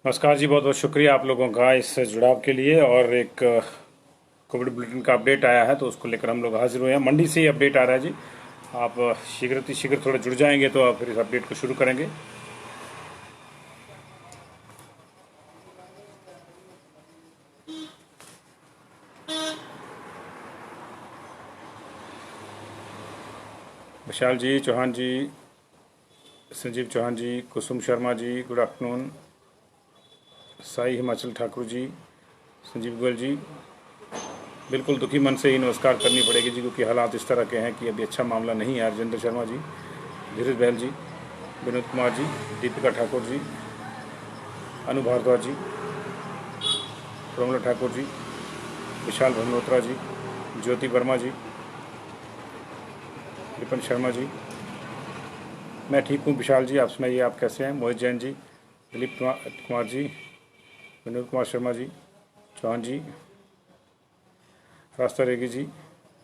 नमस्कार जी, बहुत बहुत शुक्रिया आप लोगों का इस जुड़ाव के लिए। और एक कोविड बुलेटिन का अपडेट आया है तो उसको लेकर हम लोग हाजिर हुए हैं। मंडी से ही अपडेट आ रहा है जी। आप शीघ्र थोड़ा जुड़ जाएंगे तो आप फिर इस अपडेट को शुरू करेंगे। विशाल जी, चौहान जी, संजीव चौहान जी, कुसुम शर्मा जी, गुड आफ्टरनून। साई हिमाचल ठाकुर जी, संजीव गोयल जी, बिल्कुल दुखी मन से ही नमस्कार करनी पड़ेगी जी, क्योंकि हालात इस तरह के हैं कि अभी अच्छा मामला नहीं है। राजेंद्र शर्मा जी, धीरज बहल जी, विनोद कुमार जी, दीपिका ठाकुर जी, अनु भारद्वाज जी, प्रमला ठाकुर जी, विशाल भमनोत्रा जी, ज्योति वर्मा जी, विपिन शर्मा जी। मैं ठीक हूँ विशाल जी, आप सुनाइए, आप कैसे हैं? मोहित जैन जी, दिलीप कुमार जी, विनोद कुमार शर्मा जी, चौहान जी, रास्ता रेगी जी,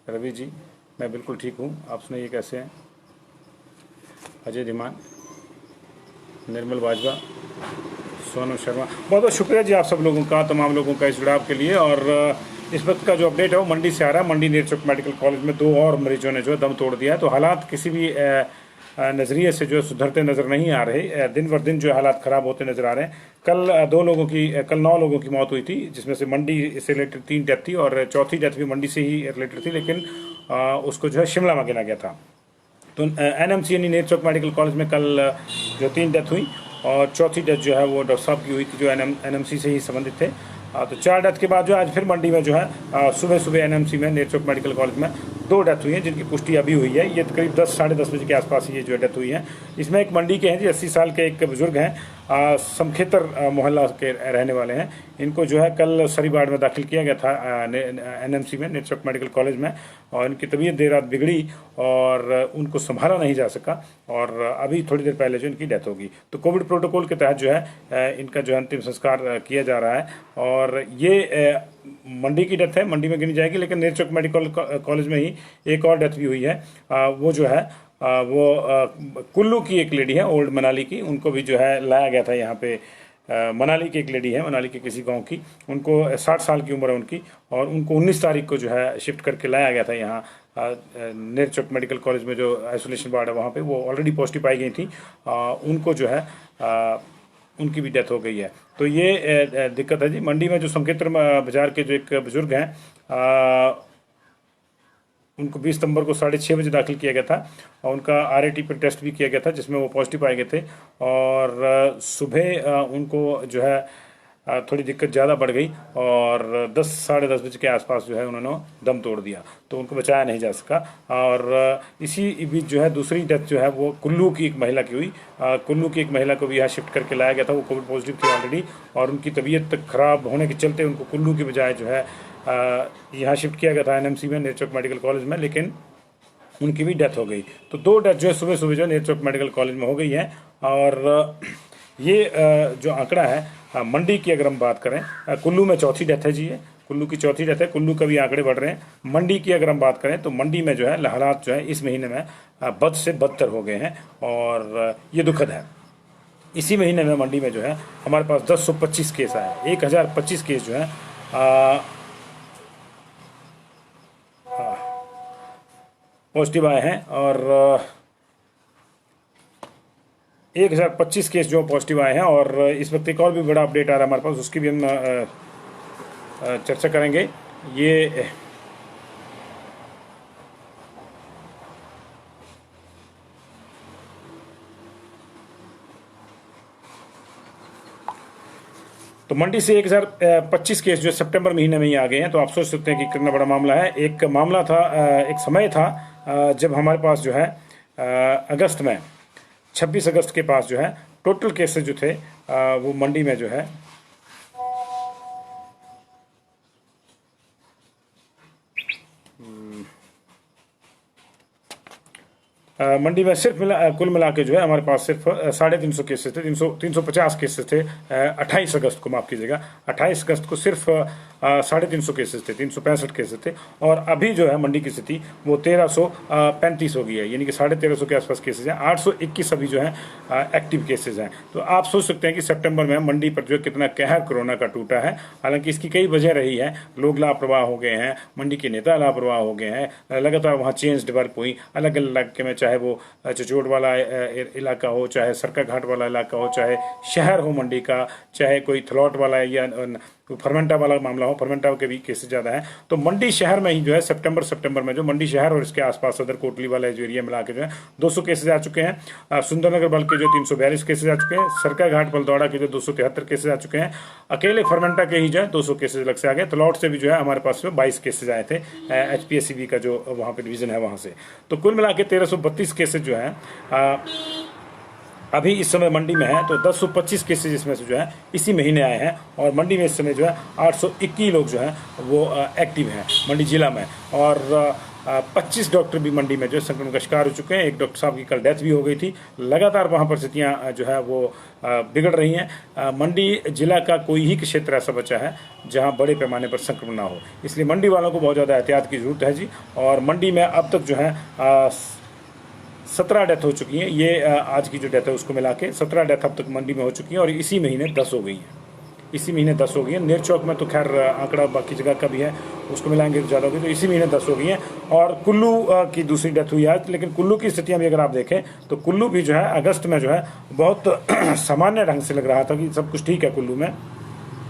रवि जी। मैं बिल्कुल ठीक हूँ, आप सुनाइए कैसे हैं? अजय धीमान, निर्मल बाजवा, सोनम शर्मा, बहुत बहुत शुक्रिया जी आप सब लोगों का, तमाम लोगों का इस जुड़ाव के लिए। और इस वक्त का जो अपडेट है वो मंडी से आ रहा है। मंडी नेत्रचौक मेडिकल कॉलेज में 2 और मरीजों ने जो है दम तोड़ दिया है। तो हालात किसी भी नज़रिए से जो है सुधरते नज़र नहीं आ रहे। दिन बर दिन जो है हालात ख़राब होते नज़र आ रहे हैं। कल 9 लोगों की मौत हुई थी, जिसमें से मंडी से रिलेटेड 3 डेथ थी और चौथी डेथ भी मंडी से ही रिलेटेड थी, लेकिन उसको जो है शिमला में गिना गया था। तो एनएमसी यानी नेत्र चौक मेडिकल कॉलेज में कल जो 3 डेथ हुई और चौथी डेथ जो है वो डॉक्टर साहब की हुई थी, जो एनएमसी से ही संबंधित थे। तो 4 डेथ के बाद जो आज फिर मंडी में जो है सुबह सुबह एनएमसी में नेत्र चौक मेडिकल कॉलेज में 2 डेथ हुई हैं, जिनकी पुष्टि अभी हुई है। ये करीब 10 साढ़े 10 बजे के आसपास ये जो डेथ हुई है। इसमें एक मंडी के हैं जी, 80 साल के एक बुजुर्ग हैं, समखेतर मोहल्ला के रहने वाले हैं। इनको जो है कल सरीबाड़ में दाखिल किया गया था एनएमसी में, नेत्र चौक मेडिकल कॉलेज में, और इनकी तबीयत देर रात बिगड़ी और उनको संभाला नहीं जा सका और अभी थोड़ी देर पहले जो इनकी डेथ होगी। तो कोविड प्रोटोकॉल के तहत जो है इनका जो है अंतिम संस्कार किया जा रहा है। और ये मंडी की डेथ है, मंडी में गिनी जाएगी, लेकिन नेत्र चौक मेडिकल कॉलेज में ही एक और डेथ भी हुई है। वो जो है कुल्लू की एक लेडी है, ओल्ड मनाली की, उनको भी जो है लाया गया था यहाँ पे। मनाली की एक लेडी है, मनाली के किसी गांव की, उनको 60 साल की उम्र है उनकी, और उनको 19 तारीख को जो है शिफ्ट करके लाया गया था यहाँ नेत्र चौक मेडिकल कॉलेज में। जो आइसोलेशन वार्ड है वहाँ पे वो ऑलरेडी पॉजिटिव पाई गई थी। उनको जो है उनकी भी डेथ हो गई है। तो ये दिक्कत है जी। मंडी में जो संकेत्र बाजार के जो एक बुजुर्ग हैं, उनको 20 सितंबर को 6:30 बजे दाखिल किया गया था और उनका आरएटी पर टेस्ट भी किया गया था, जिसमें वो पॉजिटिव पाए गए थे। और सुबह उनको जो है थोड़ी दिक्कत ज़्यादा बढ़ गई और 10 साढ़े 10 बजे के आसपास जो है उन्होंने दम तोड़ दिया, तो उनको बचाया नहीं जा सका। और इसी बीच जो है दूसरी डेथ जो है वो कुल्लू की एक महिला की हुई। कुल्लू की एक महिला को भी यहाँ शिफ्ट करके लाया गया था, वो कोविड पॉजिटिव थी ऑलरेडी, और उनकी तबीयत खराब होने के चलते उनको कुल्लू की बजाय जो है यहाँ शिफ्ट किया गया था एनएमसी में, नेत्र चौक मेडिकल कॉलेज में, लेकिन उनकी भी डेथ हो गई। तो 2 डेथ जो है सुबह सुबह जो है नेत्र चौक मेडिकल कॉलेज में हो गई है। और ये जो आंकड़ा है मंडी की अगर हम बात करें, कुल्लू में चौथी डेथ है जी, ये कुल्लू की चौथी डेथ है। कुल्लू का भी आंकड़े बढ़ रहे हैं। मंडी की अगर हम बात करें तो मंडी में जो है हालात जो है इस महीने में बद से बदतर हो गए हैं और ये दुखद है। इसी महीने में मंडी में जो है हमारे पास 1025 केस आए, 1025 केस जो है पॉजिटिव आए हैं। और 1025 केस जो पॉजिटिव आए हैं। और इस वक्त एक और भी बड़ा अपडेट आ रहा है हमारे पास, उसकी भी हम चर्चा करेंगे। ये तो मंडी से 1025 केस जो सितंबर महीने में ही आ गए हैं। तो आप सोच सकते हैं कि कितना बड़ा मामला है। एक मामला था, एक समय था जब हमारे पास जो है अगस्त में 26 अगस्त के पास जो है टोटल केसेस जो थे वो मंडी में जो है मंडी में सिर्फ कुल मिला के जो है हमारे पास सिर्फ 350 केसेस थे, 350 केसेस थे 28 अगस्त को, माफ़ कीजिएगा 28 अगस्त को सिर्फ 350 केसेस थे, 365 केसेस थे। और अभी जो है मंडी की स्थिति वो 1335 हो गई है, यानी कि 1350 के आसपास केसेज हैं। 821 अभी जो है एक्टिव केसेज हैं। तो आप सोच सकते हैं कि सितंबर में मंडी पर जो कितना कहर कोरोना का टूटा है। हालांकि इसकी कई वजह रही है, लोग लापरवाह हो गए हैं, मंडी के नेता लापरवाह हो गए हैं, लगातार वहाँ चेंज डेवलप हुई अलग अलग इलाके में, चाहे वो चचोट वाला इलाका हो, चाहे सरका घाट वाला इलाका हो, चाहे शहर हो मंडी का, चाहे कोई थलौट वाला या फरमेंटा वाला मामला हो, फरमेंटा के भी केसेस ज़्यादा हैं। तो मंडी शहर में ही जो है सितंबर में जो मंडी शहर और इसके आसपास सदर कोटली वाला जो एरिया मिला के जो है 200 केसेज आ चुके हैं। सुंदरनगर बल के जो 342 केसेज आ चुके हैं, सरका घाट बलदौड़ा के जो 273 केसेज आ चुके हैं, अकेले फरमेंटा के ही जो है 200 केसेज अलग से आ गए। तलौट से भी जो है हमारे पास 22 केसेज आए थे, HPSCB का जो वहाँ पे डिवीजन है वहाँ से। तो कुल मिला के 1332 केसेज जो है अभी इस समय मंडी में है। तो 1025 केसेज इसमें से जो है इसी महीने आए हैं, और मंडी में इस समय जो है 821 लोग जो हैं वो एक्टिव हैं मंडी जिला में। और 25 डॉक्टर भी मंडी में जो है संक्रमण का शिकार हो चुके हैं। एक डॉक्टर साहब की कल डेथ भी हो गई थी। लगातार वहाँ परिस्थितियाँ जो है वो बिगड़ रही हैं। मंडी जिला का कोई ही क्षेत्र ऐसा बचा है जहाँ बड़े पैमाने पर संक्रमण ना हो, इसलिए मंडी वालों को बहुत ज़्यादा एहतियात की ज़रूरत है जी। और मंडी में अब तक जो है 17 डेथ हो चुकी हैं। ये आज की जो डेथ है उसको मिला के 17 डेथ अब तक मंडी में हो चुकी हैं, और इसी महीने 10 हो गई हैं। इसी महीने 10 हो गई है। नेरचौक में तो खैर आंकड़ा बाकी जगह का भी है, उसको मिलाएंगे तो ज़्यादा होगी। तो इसी महीने 10 हो गई हैं। और कुल्लू की दूसरी डेथ हुई आज, लेकिन कुल्लू की स्थितियाँ भी अगर आप देखें तो कुल्लू भी जो है अगस्त में जो है बहुत सामान्य ढंग से लग रहा था कि सब कुछ ठीक है कुल्लू में,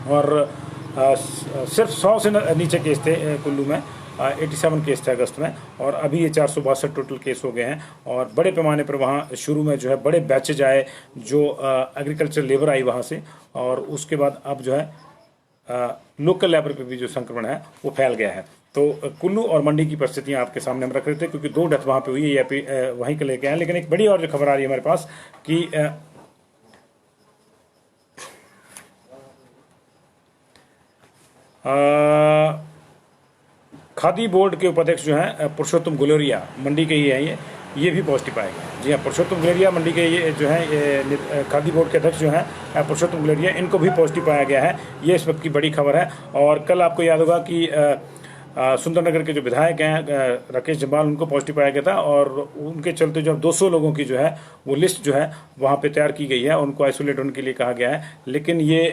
और सिर्फ 100 से नीचे केस थे कुल्लू में। 87 केस थे अगस्त में, और अभी ये 462 टोटल केस हो गए हैं। और बड़े पैमाने पर वहाँ शुरू में जो है बड़े बैचेज आए, जो एग्रीकल्चर लेबर आई वहाँ से, और उसके बाद अब जो है लोकल लेबर पे भी जो संक्रमण है वो फैल गया है। तो कुल्लू और मंडी की परिस्थितियाँ आपके सामने हम रख रहे थे, क्योंकि 2 डेथ वहाँ पे हुई है, ये वहीं के लेके आए। लेकिन एक बड़ी और जो खबर आ रही है हमारे पास कि खादी बोर्ड के उपाध्यक्ष जो हैं पुरुषोत्तम गुलेरिया, मंडी के ही हैं, ये भी पॉजिटिव पाए गए। जी हाँ, पुरुषोत्तम गुलेरिया मंडी के ये जो हैं खादी बोर्ड के अध्यक्ष जो हैं पुरुषोत्तम गुलेरिया, इनको भी पॉजिटिव पाया गया है। ये इस वक्त की बड़ी खबर है। और कल आपको याद होगा कि सुंदरनगर के जो विधायक हैं राकेश जम्वाल, उनको पॉजिटिव पाया गया था, और उनके चलते जो 200 लोगों की जो है वो लिस्ट जो है वहाँ पे तैयार की गई है, उनको आइसोलेट होने के लिए कहा गया है। लेकिन ये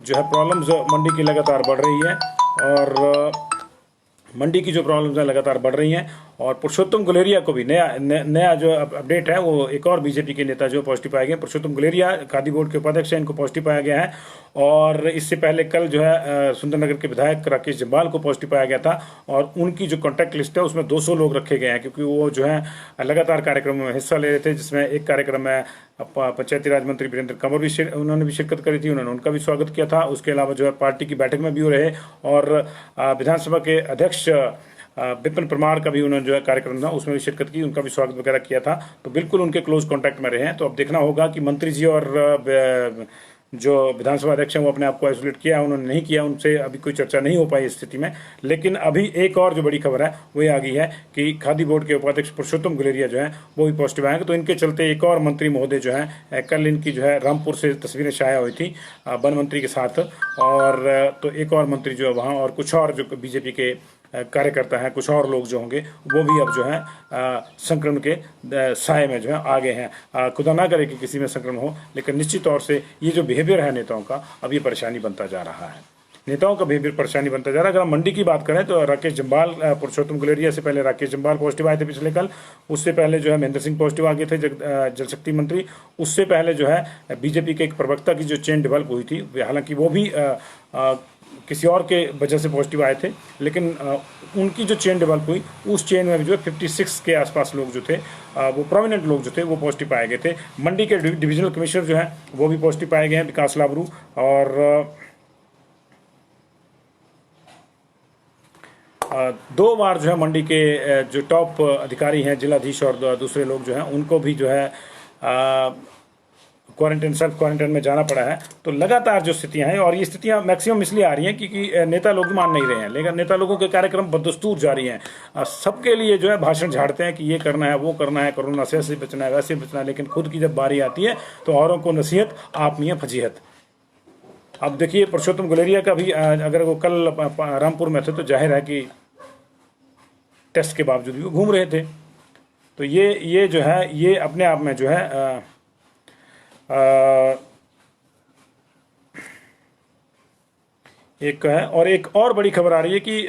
जो है प्रॉब्लम्स मंडी की लगातार बढ़ रही है, और मंडी की जो प्रॉब्लम्स हैं लगातार बढ़ रही हैं। और पुरुषोत्तम गुलेरिया को भी नया जो अपडेट है, वो एक और बीजेपी के नेता जो पॉजिटिव पाए गए। पुरुषोत्तम गुलेरिया खादी बोर्ड के उपाध्यक्ष हैं, इनको पॉजिटिव पाया गया है। और इससे पहले कल जो है सुंदरनगर के विधायक राकेश जम्वाल को पॉजिटिव पाया गया था, और उनकी जो कॉन्टैक्ट लिस्ट है उसमें 200 लोग रखे गए हैं, क्योंकि वो जो है लगातार कार्यक्रमों में हिस्सा ले रहे थे, जिसमें एक कार्यक्रम में पंचायती राज मंत्री वीरेंद्र कंवर भी उन्होंने भी शिरकत करी थी, उन्होंने उनका भी स्वागत किया था। उसके अलावा जो है पार्टी की बैठक में भी वो रहे, और विधानसभा के अध्यक्ष विपिन परमार का भी उन्होंने जो है कार्यक्रम था उसमें भी शिरकत की, उनका भी स्वागत वगैरह किया था। तो बिल्कुल उनके क्लोज कांटेक्ट में रहे हैं। तो अब देखना होगा कि मंत्री जी और जो विधानसभा अध्यक्ष हैं वो अपने आप को आइसोलेट किया, उन्होंने नहीं किया, उनसे अभी कोई चर्चा नहीं हो पाई इस स्थिति में। लेकिन अभी एक और जो बड़ी खबर है वो ये आ गई है कि खादी बोर्ड के उपाध्यक्ष पुरुषोत्तम गुलेरिया जो है वो भी पॉजिटिव आएंगे। तो इनके चलते एक और मंत्री महोदय जो है, कल इनकी जो है रामपुर से तस्वीरें शाया हुई थी वन मंत्री के साथ, और तो एक और मंत्री जो है वहाँ, और कुछ और जो बीजेपी के कार्यकर्ता हैं, कुछ और लोग जो होंगे वो भी अब जो है संक्रमण के साए में जो है आ गए हैं। खुदा ना करे कि किसी में संक्रमण हो, लेकिन निश्चित तौर से ये जो बिहेवियर है नेताओं का, अब ये परेशानी बनता जा रहा है। नेताओं का बिहेवियर परेशानी बनता जा रहा है। अगर हम मंडी की बात करें तो राकेश जम्वाल, पुरुषोत्तम गुलेरिया से पहले राकेश जम्वाल पॉजिटिव आए थे पिछले कल, उससे पहले जो है महेंद्र सिंह पॉजिटिव आ गए थे, जल शक्ति मंत्री। उससे पहले जो है बीजेपी के एक प्रवक्ता की जो चेन डेवलप हुई थी, हालांकि वो भी किसी और के वजह से पॉजिटिव आए थे, लेकिन उनकी जो चेन डेवलप हुई उस चेन में भी जो है 56 के आसपास लोग जो थे, वो प्रोमिनेंट लोग जो थे वो पॉजिटिव पाए गए थे। मंडी के डिविजनल कमिश्नर जो है वो भी पॉजिटिव पाए गए हैं, विकास लाबरू। और 2 बार जो है मंडी के जो टॉप अधिकारी हैं, जिलाधीश और दूसरे लोग जो हैं, उनको भी जो है क्वारंटाइन, सेल्फ क्वारंटाइन में जाना पड़ा है। तो लगातार जो स्थितियां हैं, और ये स्थितियां मैक्सिमम इसलिए आ रही हैं क्योंकि नेता लोग मान नहीं रहे हैं, लेकिन नेता लोगों के कार्यक्रम बदस्तूर जारी हैं। सबके लिए जो है भाषण झाड़ते हैं कि ये करना है, वो करना है, कोरोना से ऐसे बचना है, वैसे बचना है, लेकिन खुद की जब बारी आती है तो औरों को नसीहत, आप मियाँ फजीहत। अब देखिए पुरुषोत्तम गुलेरिया का भी अगर वो कल रामपुर में थे तो जाहिर है कि टेस्ट के बावजूद भी वो घूम रहे थे। तो ये जो है, ये अपने आप में जो है एक है। और एक और बड़ी खबर आ रही है कि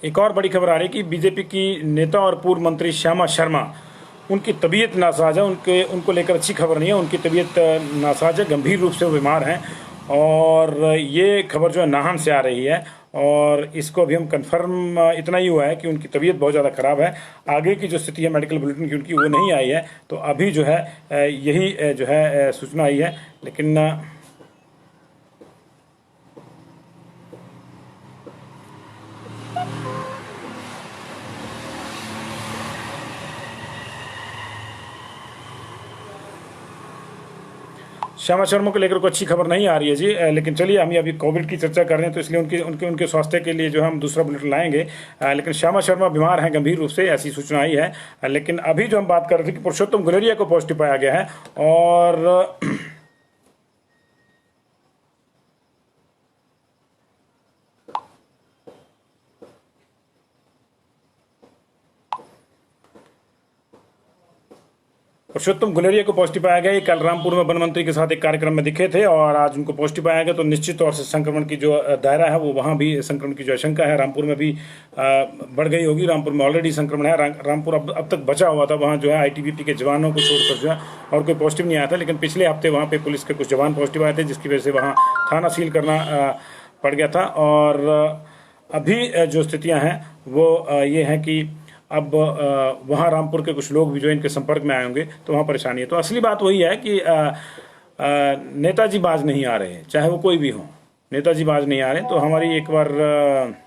एक और बड़ी खबर आ रही है कि बीजेपी की नेता और पूर्व मंत्री श्यामा शर्मा, उनकी तबीयत नासाज है। उनको लेकर अच्छी खबर नहीं है, उनकी तबीयत नासाज है, गंभीर रूप से वो बीमार हैं। और ये खबर जो है नाहन से आ रही है, और इसको अभी हम कंफर्म इतना ही हुआ है कि उनकी तबीयत बहुत ज़्यादा ख़राब है। आगे की जो स्थिति है मेडिकल बुलेटिन की उनकी वो नहीं आई है, तो अभी जो है यही जो है सूचना आई है। लेकिन श्यामा शर्मा को लेकर कोई अच्छी खबर नहीं आ रही है जी। लेकिन चलिए, हम अभी कोविड की चर्चा कर रहे हैं तो इसलिए उनके स्वास्थ्य के लिए जो है हम दूसरा बुलेटिन लाएंगे। लेकिन श्यामा शर्मा बीमार हैं गंभीर रूप से, ऐसी सूचना आई है। लेकिन अभी जो हम बात कर रहे थे कि पुरुषोत्तम गुलेरिया को पॉजिटिव पाया गया है, और पुरुषोत्तम गुलेरिया को पॉजिटिव पाया गया। कल रामपुर में वन मंत्री के साथ एक कार्यक्रम में दिखे थे और आज उनको पॉजिटिव पाया गया। तो निश्चित तौर से संक्रमण की जो दायरा है वो वहाँ भी संक्रमण की जो आशंका है रामपुर में भी बढ़ गई होगी। रामपुर में ऑलरेडी संक्रमण है। रामपुर अब तक बचा हुआ था, वहाँ जो है ITBP के जवानों को छोड़कर जो है और कोई पॉजिटिव नहीं आया था। लेकिन पिछले हफ्ते वहाँ पे पुलिस के कुछ जवान पॉजिटिव आए थे, जिसकी वजह से वहाँ थाना सील करना पड़ गया था। और अभी जो स्थितियाँ हैं वो ये हैं कि अब वहाँ रामपुर के कुछ लोग भी जो इनके संपर्क में आए होंगे तो वहाँ परेशानी है। तो असली बात वही है कि नेताजी बाज नहीं आ रहे, चाहे वो कोई भी हो, नेताजी बाज नहीं आ रहे। तो हमारी एक बार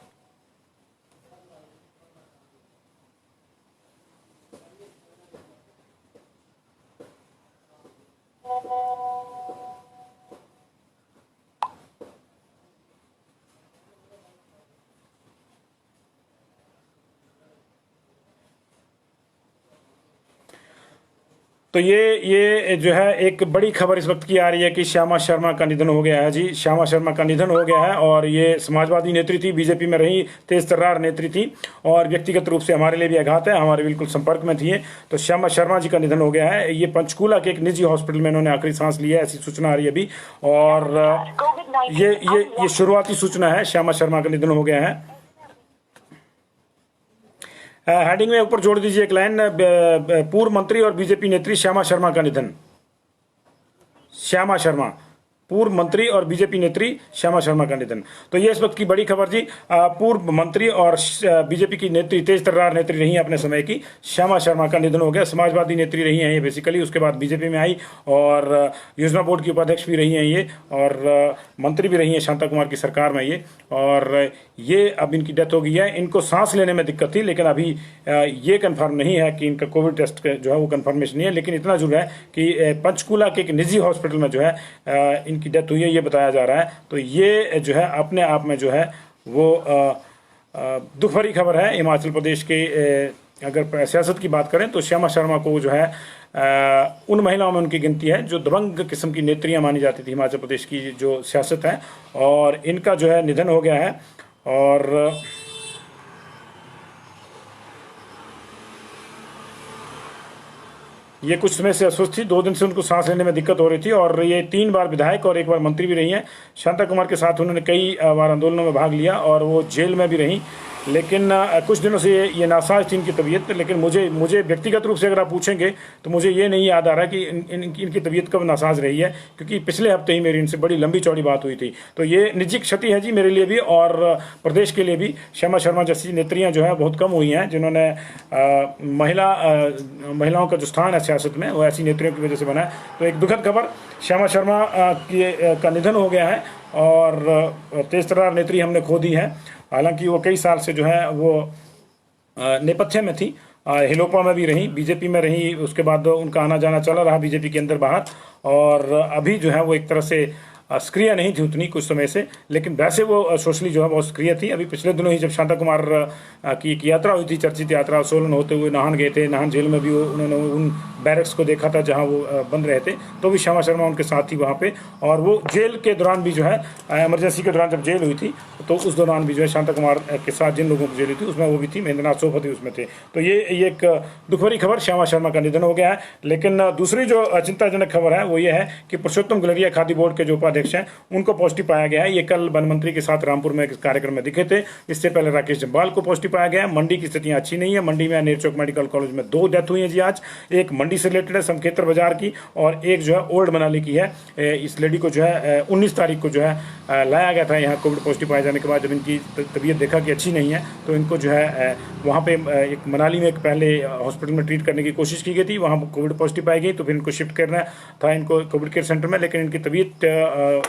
तो ये जो है एक बड़ी खबर इस वक्त की आ रही है कि श्यामा शर्मा का निधन हो गया है जी। श्यामा शर्मा का निधन हो गया है, और ये समाजवादी नेत्री थी, बीजेपी में रही, तेज तर्रार नेत्री थी, और व्यक्तिगत रूप से हमारे लिए भी आघात है, हमारे बिल्कुल संपर्क में थी। तो श्यामा शर्मा जी का निधन हो गया है। ये पंचकूला के एक निजी हॉस्पिटल में इन्होंने आखिरी सांस ली है, ऐसी सूचना आ रही है अभी। और ये शुरुआती सूचना है, श्यामा शर्मा का निधन हो गया है। हेडिंग में ऊपर जोड़ दीजिए एक लाइन, पूर्व मंत्री और बीजेपी नेत्री श्यामा शर्मा का निधन। श्यामा शर्मा, पूर्व मंत्री और बीजेपी नेत्री श्यामा शर्मा का निधन। तो ये इस वक्त की बड़ी खबर जी। पूर्व मंत्री और बीजेपी की नेत्री, तेज तर्रार नेत्री रही हैं अपने समय की, श्यामा शर्मा का निधन हो गया। समाजवादी नेत्री रही हैं ये बेसिकली, उसके बाद बीजेपी में आई और योजना बोर्ड की उपाध्यक्ष भी रही हैं ये, और मंत्री भी रही हैं शांता कुमार की सरकार में ये। और ये अब इनकी डेथ हो गई है। इनको सांस लेने में दिक्कत थी, लेकिन अभी ये कन्फर्म नहीं है कि इनका कोविड टेस्ट जो है वो कन्फर्मेशन नहीं है। लेकिन इतना जरूर है कि पंचकूला के एक निजी हॉस्पिटल में जो है इनकी डेथ हुई है, ये बताया जा रहा है। तो ये जो है अपने आप में जो है वो दुख भरी खबर है। हिमाचल प्रदेश के अगर सियासत की बात करें तो श्यामा शर्मा को जो है उन महिलाओं में उनकी गिनती है जो दबंग किस्म की नेत्रियां मानी जाती थी हिमाचल प्रदेश की जो सियासत है, और इनका जो है निधन हो गया है। और ये कुछ समय से अस्वस्थ थी, 2 दिन से उनको सांस लेने में दिक्कत हो रही थी, और ये 3 बार विधायक और 1 बार मंत्री भी रही हैं। शांता कुमार के साथ उन्होंने कई बार आंदोलनों में भाग लिया और वो जेल में भी रहीं। लेकिन कुछ दिनों से ये नासाज थी इनकी तबीयत। लेकिन मुझे व्यक्तिगत रूप से अगर आप पूछेंगे तो मुझे ये नहीं याद आ रहा कि इनकी तबीयत कब नासाज रही है, क्योंकि पिछले हफ्ते ही मेरी इनसे बड़ी लंबी चौड़ी बात हुई थी। तो ये निजी क्षति है जी मेरे लिए भी और प्रदेश के लिए भी। श्यामा शर्मा जैसी नेत्रियां जो है बहुत कम हुई हैं जिन्होंने महिलाओं का जो स्थान है सियासत में वो ऐसी नेत्रियों की वजह से बना है। तो एक दुखद खबर, श्यामा शर्मा का निधन हो गया है और तेज तर्रार नेत्री हमने खो दी है। हालांकि वो कई साल से जो है वो नेपथ्य में थी, हिलोपा में भी रही, बीजेपी में रही, उसके बाद उनका आना जाना चला रहा बीजेपी के अंदर बाहर। और अभी जो है वो एक तरह से सक्रिय नहीं थी उतनी कुछ समय से, लेकिन वैसे वो सोशली जो है बहुत सक्रिय थी। अभी पिछले दिनों ही जब शांता कुमार की एक यात्रा हुई थी, चर्चित यात्रा, सोलन होते हुए नाहन गए थे, नाहन जेल में भी उन्होंने उन बैरक्स को देखा था जहां वो बंद रहे थे, तो भी श्यामा शर्मा उनके साथ थी वहां पे। और वो जेल के दौरान भी जो है इमरजेंसी के दौरान जब जेल हुई थी तो उस दौरान भी जो है शांता कुमार के साथ जिन लोगों की जेल हुई थी उसमें वो भी थी, महेंद्रनाथ सोपति उसमें थे। तो ये एक दुख भरी खबर, श्यामा शर्मा का निधन हो गया है। लेकिन दूसरी जो चिंताजनक खबर है वो ये है कि पुरुषोत्तम गुलेरिया खादी बोर्ड के जो उपाध्यक्ष हैं उनको पॉजिटिव पाया गया है। ये कल वन मंत्री के साथ रामपुर में एक कार्यक्रम में दिखे थे। इससे पहले राकेश जम्वाल को पॉजिटिव पाया गया है। मंडी की स्थितियां अच्छी नहीं है। मंडी में नेर चौक मेडिकल कॉलेज में 2 डेथ हुई है जी आज। एक मंडी से रिलेटेड है समखेतर बाजार की और एक जो है ओल्ड मनाली की है। इस लेडी को जो है 19 तारीख को जो है लाया गया था यहाँ कोविड पॉजिटिव पाए जाने के बाद। जब इनकी तबीयत देखा कि अच्छी नहीं है तो इनको जो है वहाँ पे एक मनाली में एक पहले हॉस्पिटल में ट्रीट करने की कोशिश की गई थी, वहाँ कोविड पॉजिटिव पाई गई तो फिर इनको शिफ्ट करना था इनको कोविड केयर सेंटर में। लेकिन इनकी तबीयत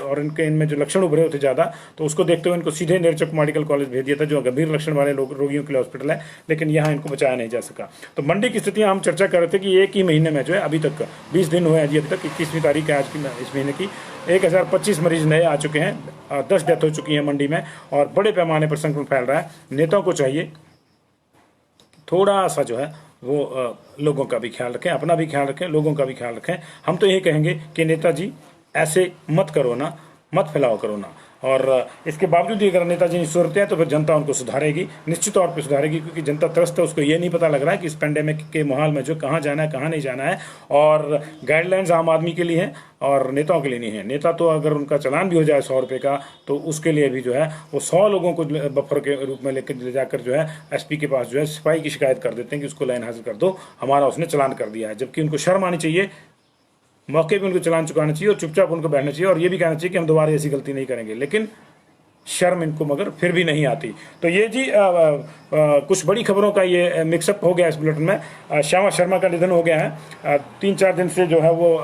और इनमें जो लक्षण उभरे होते ज़्यादा, तो उसको देखते हुए इनको सीधे नेरचौक मेडिकल कॉलेज भेज दिया था जो गंभीर लक्षण वाले रोगियों के लिए हॉस्पिटल है, लेकिन यहाँ इनको बचाया नहीं जा सका। तो मंडी की स्थितियाँ हम चर्चा कर रहे थे कि एक ही महीने में जो है अभी तक 20 दिन हुए हैं जी, अभी तक 21वीं तारीख है आज की इस महीने की, 1025 मरीज नए आ चुके हैं, 10 डेथ हो चुकी है मंडी में और बड़े पैमाने पर संक्रमण फैल रहा है। नेताओं को चाहिए थोड़ा सा जो है वो लोगों का भी ख्याल रखें, अपना भी ख्याल रखें, लोगों का भी ख्याल रखें। हम तो यही कहेंगे कि नेताजी ऐसे मत करो ना, मत फैलाओ करो ना। और इसके बावजूद भी अगर नेताजी सूरत है तो फिर जनता उनको सुधारेगी, निश्चित तौर पे सुधारेगी, क्योंकि जनता त्रस्त है। उसको ये नहीं पता लग रहा है कि इस पेंडेमिक के माहौल में जो कहाँ जाना है कहाँ नहीं जाना है। और गाइडलाइंस आम आदमी के लिए हैं और नेताओं के लिए नहीं है। नेता तो अगर उनका चालान भी हो जाए 100 रुपये का तो उसके लिए भी जो है वो 100 लोगों को बफर के रूप में लेकर ले जाकर जो है एसपी के पास जो है सिपाही की शिकायत कर देते हैं कि उसको लाइन हाजिर कर दो, हमारा उसने चालान कर दिया है। जबकि उनको शर्म आनी चाहिए, मौके पे उनको चालान चुकाना चाहिए और चुपचाप उनको बैठना चाहिए और ये भी कहना चाहिए कि हम दोबारा ऐसी गलती नहीं करेंगे। लेकिन शर्म इनको मगर फिर भी नहीं आती। तो ये जी कुछ बड़ी खबरों का ये मिक्सअप हो गया इस बुलेटिन में। श्यामा शर्मा का निधन हो गया है। 3-4 दिन से जो है वो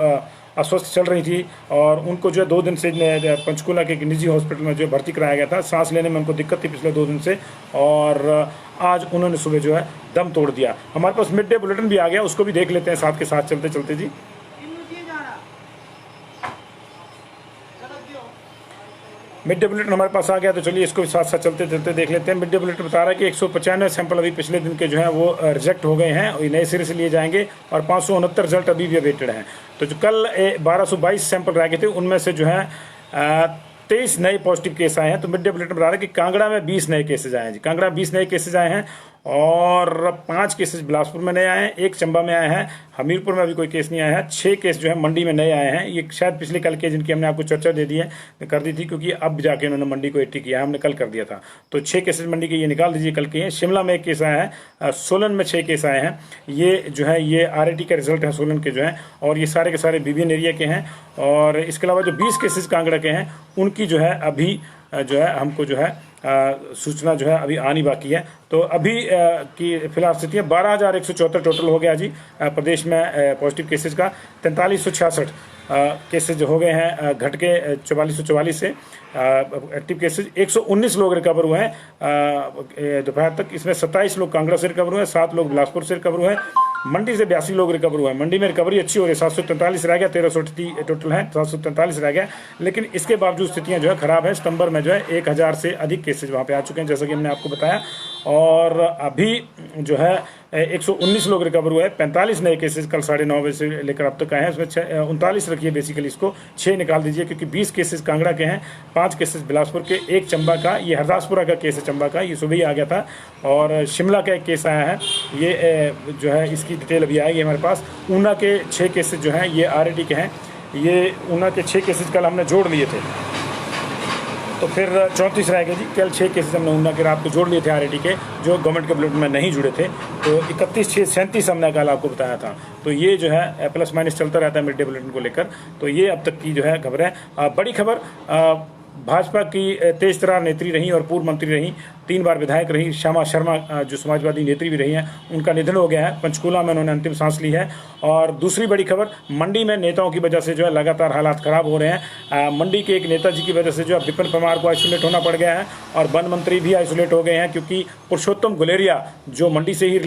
अस्वस्थ चल रही थी और उनको जो है 2 दिन से पंचकूला के एक निजी हॉस्पिटल में जो भर्ती कराया गया था। सांस लेने में उनको दिक्कत थी पिछले 2 दिन से और आज उन्होंने सुबह जो है दम तोड़ दिया। हमारे पास मिड डे बुलेटिन भी आ गया, उसको भी देख लेते हैं साथ के साथ चलते चलते जी। मिड डे बुलेटिन हमारे पास आ गया तो चलिए इसको भी साथ साथ चलते चलते देख लेते हैं। मिड डे बुलेटिन बता रहा है कि 195 सैंपल अभी पिछले दिन के जो हैं वो रिजेक्ट हो गए हैं, नए सिरे से लिए जाएंगे और 569 रिजल्ट अभी भी अवेटेड हैं। तो जो कल 1222 सैंपल रह गए थे उनमें से जो है 23 नए पॉजिटिव केस आए हैं। तो मिड डे बुलेटिन बता रहा है कि कांगड़ा में 20 नए केसेज आए हैं जी, कांगड़ा 20 नए केसेज आए हैं और 5 केसेज बिलासपुर में नए आए हैं, 1 चंबा में आए हैं, हमीरपुर में अभी कोई केस नहीं आया है, 6 केस जो है मंडी में नए आए हैं। ये शायद पिछले कल के जिनकी हमने आपको चर्चा दे दी है कर दी थी, क्योंकि अब जाके उन्होंने मंडी को 80 किया, हमने कल कर दिया था। तो 6 केसेज मंडी के ये निकाल दीजिए कल के हैं। शिमला में 1 केस आया है, सोलन में 6 केस आए हैं। ये जो है ये RAT का रिजल्ट है सोलन के जो है, और ये सारे के सारे BBN एरिया के हैं। और इसके अलावा जो 20 केसेज कांगड़ा के हैं उनकी जो है अभी जो है हमको जो है सूचना जो है अभी आनी बाकी है। तो अभी की फिलहाल स्थिति है 12,174 टोटल हो गया जी प्रदेश में पॉजिटिव केसेस का। 4366 केसेज हो गए हैं, घट के 4444 से एक्टिव केसेज। 119 लोग रिकवर हुए हैं दोपहर तक। इसमें 27 लोग कांगड़ा से रिकवर हुए हैं, 7 लोग बिलासपुर से रिकवर हुए हैं। मंडी से 82 लोग रिकवर हुए हैं। मंडी में रिकवरी अच्छी हो रही है, 743 रह गया, 1330 टोटल है, 743 रह गया। लेकिन इसके बावजूद स्थितियां जो है खराब है। सितंबर में जो है 1000 से अधिक केसेज वहाँ पे आ चुके हैं जैसा कि हमने आपको बताया। और अभी जो है 119 लोग रिकवर हुए हैं, 45 नए केसेस कल 9:30 बजे से लेकर अब तक आए हैं। उसमें 39 रखिए बेसिकली, इसको 6 निकाल दीजिए क्योंकि 20 केसेस कांगड़ा के हैं, 5 केसेस बिलासपुर के, 1 चंबा का, ये हरदासपुरा का केस है चंबा का, ये सुबह ही आ गया था। और शिमला का 1 केस आया है, ये जो है इसकी डिटेल अभी आएगी हमारे पास। ऊना के 6 केसेस जो हैं ये RAT के हैं। ये ऊना के 6 केसेस कल हमने जोड़ लिए थे। तो फिर 34 रह गए जी। कल 6 केसेस हमने ऊना की रात को जोड़ लिए थे आरएटी के, जो गवर्नमेंट के बुलेटिन में नहीं जुड़े थे। तो 31/6/37 हमने कल आपको बताया था। तो ये जो है प्लस माइनस चलता रहता है मिड डे बुलेटिन को लेकर। तो ये अब तक की जो है खबर है। बड़ी खबर, भाजपा की तेज तरार नेत्री रही और पूर्व मंत्री रही, 3 बार विधायक रही श्यामा शर्मा, जो समाजवादी नेत्री भी रही हैं, उनका निधन हो गया है। पंचकूला में उन्होंने अंतिम सांस ली है। और दूसरी बड़ी खबर, मंडी में नेताओं की वजह से जो है लगातार हालात खराब हो रहे हैं। मंडी के एक नेताजी की वजह से जो है विपिन परमार को आइसोलेट होना पड़ गया है और वन मंत्री भी आइसोलेट हो गए हैं, क्योंकि पुरुषोत्तम गुलेरिया जो मंडी से ही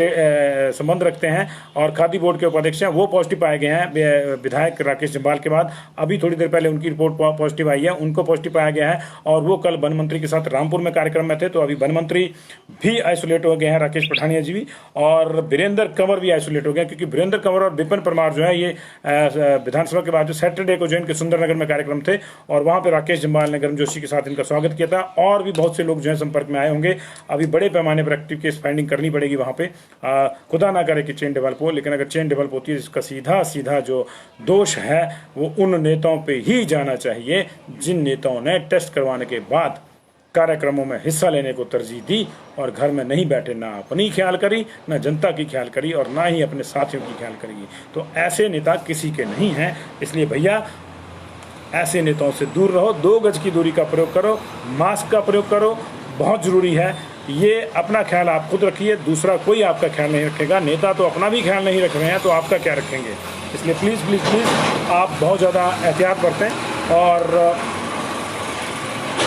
संबंध रखते हैं और खादी बोर्ड के उपाध्यक्ष हैं, वो पॉजिटिव पाए गए हैं विधायक राकेश जम्वाल के बाद। अभी थोड़ी देर पहले उनकी रिपोर्ट पॉजिटिव आई है, उनको पॉजिटिव पाया गया है और वो कल वन मंत्री के साथ रामपुर में कार्यक्रम में थे। तो अभी वन मंत्री भी आइसोलेट हो गए हैं, राकेश पठानिया जी भी, और वीरेंद्र कंवर भी आइसोलेट हो गए, क्योंकि वीरेंद्र कंवर और विपिन परमार जो है ये विधानसभा के बाद जो सैटरडे को जो इनके सुंदरनगर में कार्यक्रम थे और वहां पे राकेश जम्वाल ने गर्मजोशी के साथ इनका स्वागत किया था। और भी बहुत से लोग जो है संपर्क में आए होंगे। अभी बड़े पैमाने पर एक्टिव केस फाइंडिंग करनी पड़ेगी वहां पे। खुदा ना करे कि चेन डेवलप हो, लेकिन अगर चेन डेवलप होती है इसका सीधा सीधा जो दोष है वो उन नेताओं पे ही जाना चाहिए जिन नेताओं ने टेस्ट करवाने के बाद कार्यक्रमों में हिस्सा लेने को तरजीह दी और घर में नहीं बैठे, ना अपनी ख्याल करी, ना जनता की ख्याल करी और ना ही अपने साथियों की ख्याल करी। तो ऐसे नेता किसी के नहीं हैं। इसलिए भैया ऐसे नेताओं से दूर रहो, 2 गज की दूरी का प्रयोग करो, मास्क का प्रयोग करो, बहुत जरूरी है। ये अपना ख्याल आप खुद रखिए, दूसरा कोई आपका ख्याल नहीं रखेगा। नेता तो अपना भी ख्याल नहीं रख रहे हैं तो आपका क्या रखेंगे। इसलिए प्लीज़ प्लीज़ प्लीज़ आप बहुत ज़्यादा एहतियात बरतें। और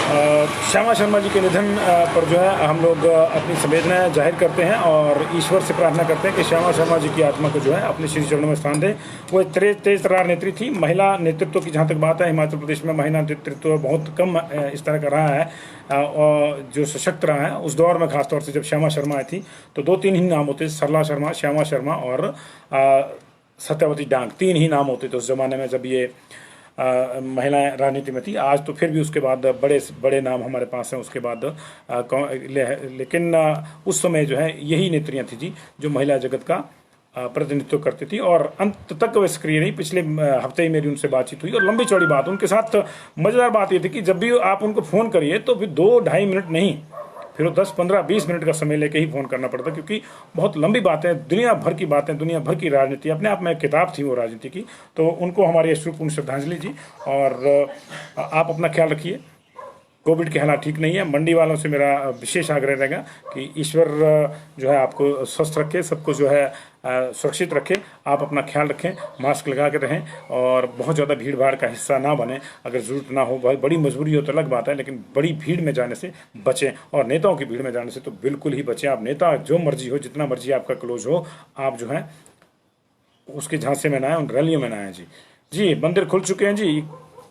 श्यामा शर्मा जी के निधन पर जो है हम लोग अपनी संवेदनाएं जाहिर करते हैं और ईश्वर से प्रार्थना करते हैं कि श्यामा शर्मा जी की आत्मा को जो है अपने श्री चरणों में स्थान दें। वो एक तेज तरार नेत्री थी। महिला नेतृत्व की जहाँ तक बात है, हिमाचल प्रदेश में महिला नेतृत्व बहुत कम इस तरह का रहा है और जो सशक्त रहा है। उस दौर में खासतौर से जब श्यामा शर्मा आई थी तो 2-3 ही नाम होते, सरला शर्मा, श्यामा शर्मा और सत्यवती डांग, 3 ही नाम होते थे उस जमाने में जब ये महिलाएं राजनीति में थी। आज तो फिर भी उसके बाद बड़े बड़े नाम हमारे पास हैं उसके बाद लेकिन उस समय जो है यही नेत्रियां थी जी जो महिला जगत का प्रतिनिधित्व करती थी और अंत तक वे सक्रिय रही। पिछले हफ्ते ही मेरी उनसे बातचीत हुई और लंबी चौड़ी बात। उनके साथ मजेदार बात ये थी कि जब भी आप उनको फ़ोन करिए तो फिर 2-2.5 मिनट नहीं, फिर वो 10, 15, 20 मिनट का समय लेके ही फ़ोन करना पड़ता, क्योंकि बहुत लंबी बातें, दुनिया भर की बातें, दुनिया भर की राजनीति, अपने आप में एक किताब थी वो राजनीति की। तो उनको हमारी अश्रुपूर्ण श्रद्धांजलि जी। और आप अपना ख्याल रखिए, कोविड के हालात ठीक नहीं है। मंडी वालों से मेरा विशेष आग्रह रहेगा कि ईश्वर जो है आपको स्वस्थ रखे, सबको जो है सुरक्षित रखे। आप अपना ख्याल रखें, मास्क लगा के रहें और बहुत ज़्यादा भीड़ भाड़ का हिस्सा ना बने। अगर ज़रूरत ना हो, बहुत बड़ी मजबूरी हो तो अलग बात है, लेकिन बड़ी भीड़ में जाने से बचें और नेताओं की भीड़ में जाने से तो बिल्कुल ही बचें। आप नेता जो मर्जी हो, जितना मर्जी आपका क्लोज हो, आप जो है उसके झांसे में ना आए, उन रैलियों में ना आए जी। जी मंदिर खुल चुके हैं जी,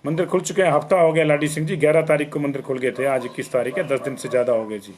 मंदिर खुल चुके हैं। हफ्ता हो गया लाडी सिंह जी, 11 तारीख को मंदिर खुल गए थे, आज 21 तारीख है, 10 दिन से ज़्यादा हो गए जी।